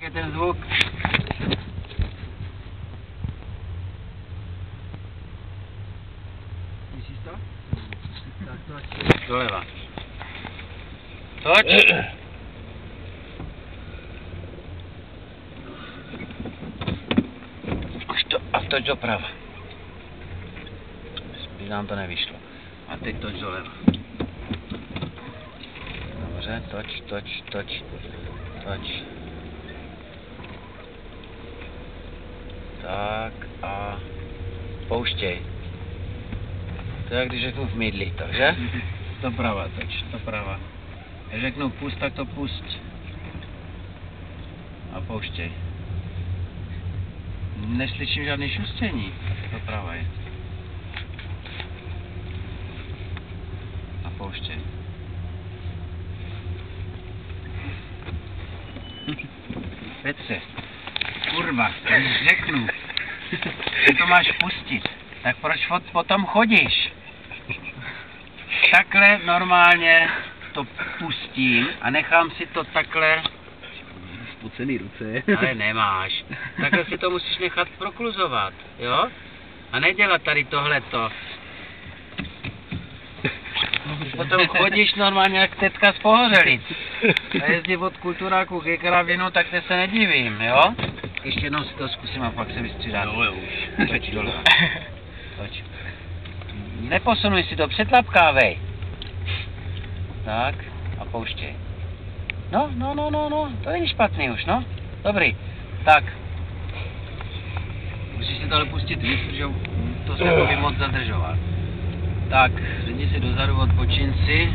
Je ten zvuk. Myslíš to? Tak toč. Doleva. Toč. Už to, a toč doprava. By nám to nevyšlo. A teď toč doleva. Dobře, toč. Tak a pouštěj. To je jak když řeknu v mydli to, že? Doprava, toč, doprava. Když řeknu pust, tak to pust. A pouštěj. Neslyším žádný šustění. Doprava je. A pouštěj. Petře, kurva, když řeknu, že to máš pustit, tak proč potom chodíš? Takhle normálně to pustím a nechám si to takhle... Spocený ruce. Ale nemáš. Takhle si to musíš nechat prokluzovat, jo? A nedělat tady tohleto. Potom chodíš normálně jak tetka z Pohořelic. A jezdí od kulturáku ke Kravinu, tak te se nedivím, jo? Ještě jednou si to zkusím a pak se vystřídám. Jo, už. Toč dole. Toč. Neposunuj si to, přetlapkávej. Tak, a pouštěj. No, to není špatný už, no. Dobrý, tak. Musíš si to ale pustit víc, protože to se by moc zadržovat. Tak, sedni si dozadu, odpočin si.